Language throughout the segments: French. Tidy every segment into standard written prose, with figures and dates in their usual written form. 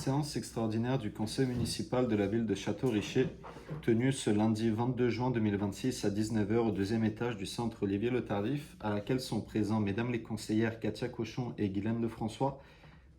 Séance extraordinaire du conseil municipal de la ville de Château-Richer, tenue ce lundi 22 juin 2026 à 19 h au deuxième étage du centre Olivier-le-Tardif, à laquelle sont présents mesdames les conseillères Katia Cochon et Guylaine Lefrançois,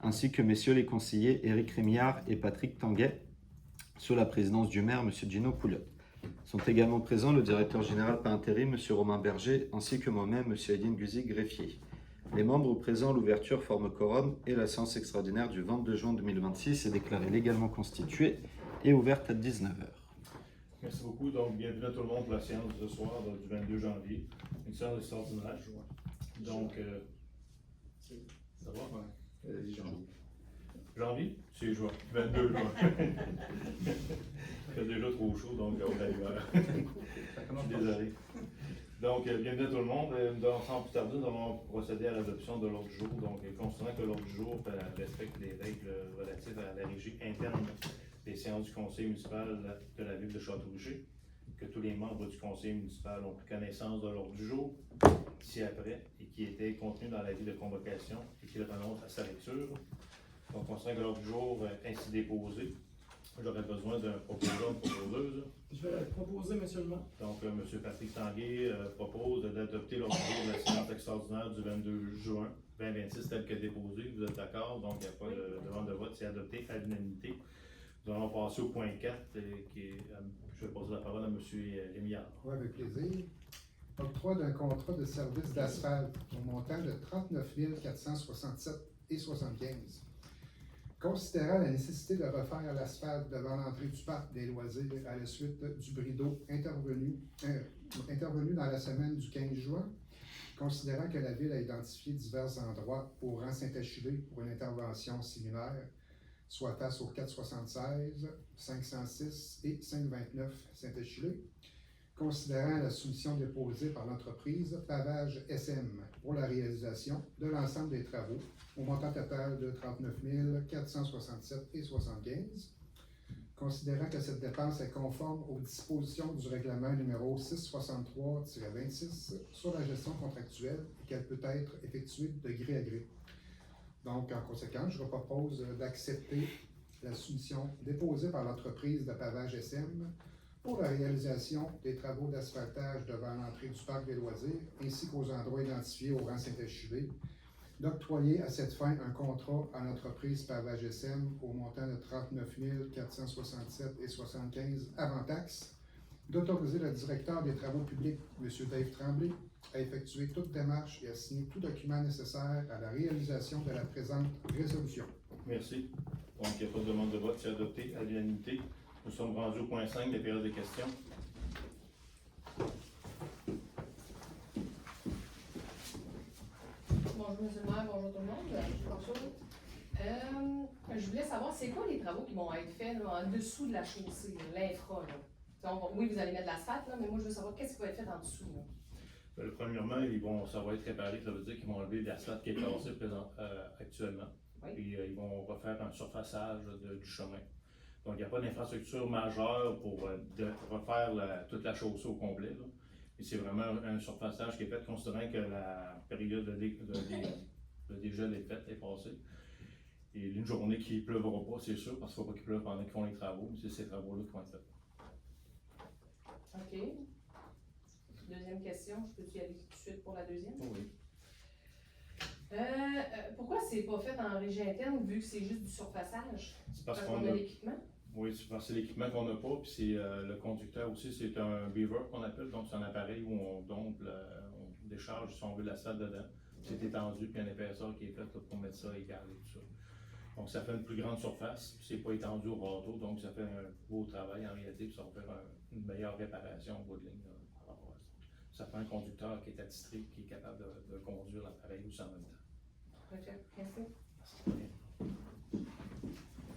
ainsi que messieurs les conseillers Éric Rémillard et Patrick Tanguay, sous la présidence du maire, M. Gino Pouliot. Sont également présents le directeur général par intérim, M. Romain Berger, ainsi que moi-même, M. Edine Guzy, greffier. Les membres présents à l'ouverture forment quorum et la séance extraordinaire du 22 juin 2026 est déclarée légalement constituée et ouverte à 19 h. Merci beaucoup. Donc, bienvenue à tout le monde pour la séance de ce soir du 22 janvier. Une séance extraordinaire. Donc, ça va? Janvier. Janvier? C'est juin. 22 juin. Il fait déjà trop chaud, donc on va l'hiver. Je suis désolé. Donc, bienvenue à tout le monde. Sans plus tarder, nous allons procéder à l'adoption de l'ordre du jour. Donc, considérant que l'ordre du jour respecte les règles relatives à la régie interne des séances du conseil municipal de la ville de Château-Richer, que tous les membres du conseil municipal ont pris connaissance de l'ordre du jour ci-après et qui était contenu dans l'avis de convocation et qui le renonce à sa lecture. Donc, considérant que l'ordre du jour est ainsi déposé, j'aurais besoin d'un proposeur ou proposeuse. Je vais proposer, monsieur le maire. Donc, M. Patrick Tanguay propose d'adopter l'ordre du jour de la séance extraordinaire du 22 juin 2026 tel que déposé. Vous êtes d'accord? Donc, il n'y a pas de demande de vote, c'est adopté à l'unanimité. Nous allons passer au point 4, je vais poser la parole à M. Rémillard. Oui, avec plaisir. Octroi d'un contrat de service d'asphalte au montant de 39 467,75. Considérant la nécessité de refaire l'asphalte devant l'entrée du parc des loisirs à la suite du bris d'eau intervenu dans la semaine du 15 juin, considérant que la Ville a identifié divers endroits au rang Saint-Achillé pour une intervention similaire, soit face aux 476, 506 et 529 Saint-Achillé, considérant la soumission déposée par l'entreprise Pavage SM pour la réalisation de l'ensemble des travaux au montant total de 39 467,75, considérant que cette dépense est conforme aux dispositions du règlement numéro 663-26 sur la gestion contractuelle et qu'elle peut être effectuée de gré à gré. Donc, en conséquence, je vous propose d'accepter la soumission déposée par l'entreprise de Pavage SM pour la réalisation des travaux d'asphaltage devant l'entrée du parc des loisirs, ainsi qu'aux endroits identifiés au rang Saint-Achillé, d'octroyer à cette fin un contrat à l'entreprise Pavage SM au montant de 39 467,75 avant taxe, d'autoriser le directeur des travaux publics, M. Dave Tremblay, à effectuer toute démarche et à signer tout document nécessaire à la réalisation de la présente résolution. Merci. Donc, il n'y a pas de demande de vote, c'est adopté à l'unanimité. Nous sommes rendus au point 5 des périodes de questions. Bonjour, M. le maire, bonjour tout le monde. Bonjour. Je voulais savoir, c'est quoi les travaux qui vont être faits là, en dessous de la chaussée, l'infra? Oui, vous allez mettre de l'asphalte, mais moi, je veux savoir qu'est-ce qui va être fait en dessous. Là. Premièrement, ça va être réparé, ça veut dire qu'ils vont enlever l'asphalte qui est cassé actuellement. Oui. Puis ils vont refaire un surfaçage du chemin. Donc, il n'y a pas d'infrastructure majeure pour refaire toute la chaussée au complet. Là. Et c'est vraiment un surfaçage qui est fait considérant que la période de dégel est faite, est passée. Et une journée qui ne pleuvra pas, c'est sûr, parce qu'il ne faut pas qu'il pleuve pendant qu'ils font les travaux, mais c'est ces travaux-là qui vont être faits. OK. Deuxième question, je peux-tu y aller tout de suite pour la deuxième? Oui. Pourquoi c'est pas fait en régie interne vu que c'est juste du surfaçage? C'est parce qu'on a l'équipement? Oui, c'est parce que c'est l'équipement qu'on n'a pas, puis c'est le conducteur aussi, c'est un beaver qu'on appelle, donc c'est un appareil où on décharge, si on veut, la salle dedans. C'est étendu, puis un épaisseur qui est fait pour mettre ça égal et tout ça. Donc ça fait une plus grande surface, puis c'est pas étendu au râteau, donc ça fait un beau travail en réalité, puis ça va faire une meilleure réparation au bout de ligne par rapport à ça. Ça fait un conducteur qui est attitré, qui est capable de conduire l'appareil aussi en même temps. OK, merci.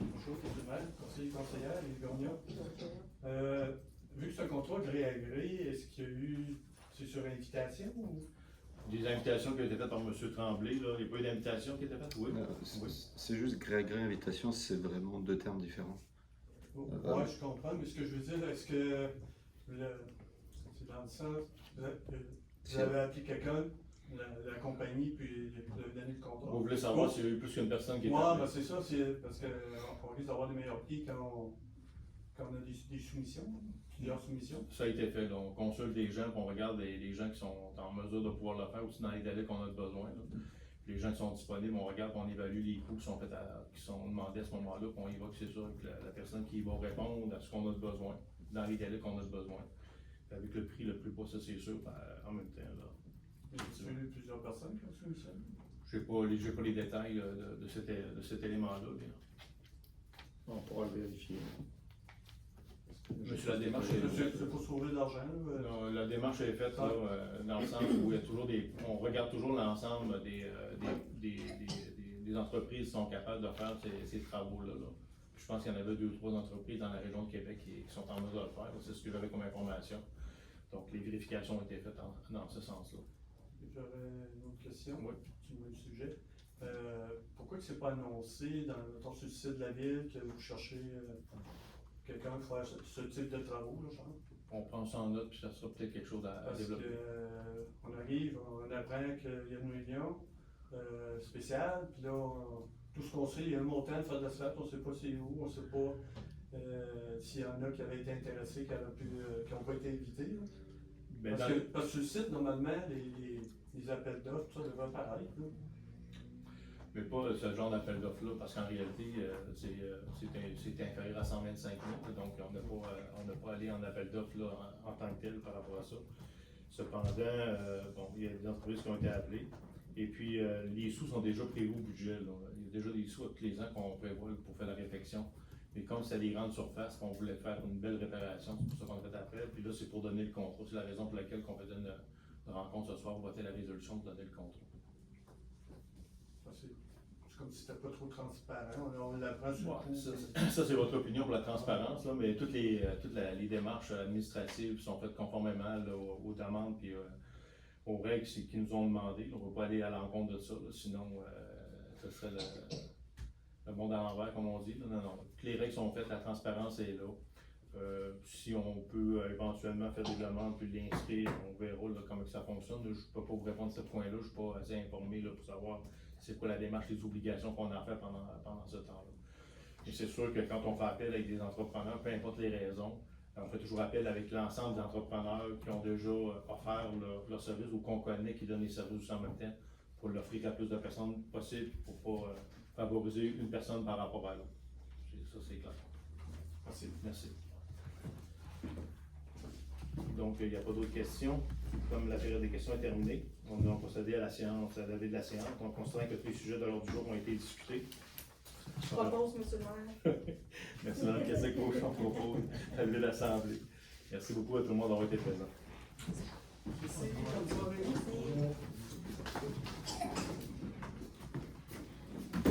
Bonjour, monsieur le maire, conseiller conseillère, Yves Gagnon. Vu que c'est un contrat gré à gré, est-ce qu'il y a eu, c'est sur invitation ou? Des invitations qui ont été faites par M. Tremblay, là. Il n'y a pas eu d'invitation qui a été faite? Oui. C'est juste gré à gré invitation, c'est vraiment deux termes différents. Oui, je comprends, mais ce que je veux dire, est-ce que c'est dans le sens, vous avez appelé quelqu'un la compagnie, puis donner le contrat. Vous voulez savoir s'il y a eu plus qu'une personne qui est Ouais, appelée? ben c'est ça, c'est parce qu'on risque d'avoir des meilleurs prix quand on a des soumissions, plusieurs soumissions. Ça a été fait. Donc, on consulte des gens, puis on regarde les gens qui sont en mesure de pouvoir le faire aussi dans les délais qu'on a besoin. Là. Puis les gens qui sont disponibles, on regarde, puis on évalue les coûts qui sont faits qui sont demandés à ce moment-là, puis on évoque, c'est sûr, avec la personne qui va répondre à ce qu'on a besoin, dans les délais qu'on a besoin. Puis avec le prix le plus bas, ça c'est sûr, ben, en même temps. Là. Il y a eu plusieurs personnes qui ont soumis ça. Je n'ai pas les détails de cet élément-là. Bien. On pourra le vérifier. Monsieur, la démarche est C'est pour sauver de l'argent. Non, la démarche est faite là, dans le sens où il y a toujours on regarde toujours l'ensemble des entreprises qui sont capables de faire ces travaux-là. Là. Je pense qu'il y en avait 2 ou 3 entreprises dans la région de Québec qui sont en mesure de le faire. C'est ce que j'avais comme information. Donc les vérifications ont été faites dans ce sens-là. J'aurais une autre question. Oui. Tu me le sujet. Pourquoi ce n'est pas annoncé sur le site de la ville que vous cherchez quelqu'un pour faire ce type de travaux, là, genre? On prend ça en note, puis ça sera peut-être quelque chose à Parce développer. qu'on arrive, on apprend qu'il y a une réunion spéciale, puis là, tout ce qu'on sait, il y a un montant de faire de l'asphalte, on ne sait pas c'est où, on ne sait pas s'il y en a qui avaient été intéressés, qui n'ont pas été invités. Là. Ben, Parce que sur le site, normalement, les appels d'offres, tout ça devrait apparaître. Là. Mais pas ce genre d'appel d'offres-là, parce qu'en réalité, c'est inférieur à 125 000, donc on n'a pas allé en appel d'offres là, en tant que tel par rapport à ça. Cependant, il y a des entreprises qui ont été appelées, et puis les sous sont déjà prévus au budget. Là. Il y a déjà des sous à tous les ans qu'on prévoit pour faire la réfection. Mais comme c'est des grandes surfaces, qu'on voulait faire une belle réparation, c'est pour ça qu'on a fait appel. Puis là, c'est pour donner le contrat. C'est la raison pour laquelle on faisait une rencontre ce soir, voter la résolution pour donner le contrat. C'est comme si c'était pas trop transparent. On l'apprend sur le coup. Ça, c'est votre opinion pour la transparence, là, mais toutes les démarches administratives sont faites conformément là, aux demandes et aux règles qu'ils nous ont demandées. On ne va pas aller à l'encontre de ça, là, sinon ce serait le monde à l'envers, comme on dit. Non. Toutes les règles sont faites, la transparence est là. Si on peut éventuellement faire des demandes puis l'inscrire, on verra là, comment ça fonctionne. Je ne peux pas vous répondre à ce point-là, je ne suis pas assez informé là, pour savoir c'est quoi la démarche, les obligations qu'on a fait pendant ce temps-là. Et c'est sûr que quand on fait appel avec des entrepreneurs, peu importe les raisons, on fait toujours appel avec l'ensemble des entrepreneurs qui ont déjà offert leur service ou qu'on connaît qui donnent les services aussi en même temps pour l'offrir à plus de personnes possible pour ne pas favoriser une personne par rapport à l'autre. Ça, c'est clair. Merci. Donc, il n'y a pas d'autres questions. Comme la période des questions est terminée, on va procéder à la séance, à la levée de la séance. Donc, considérant que tous les sujets de l'ordre du jour ont été discutés. Je propose, M. le maire. Merci, Mme Kessel-Cochon, propose la levée de l'Assemblée. Merci beaucoup à tout le monde d'avoir été présent. C'est comme ça.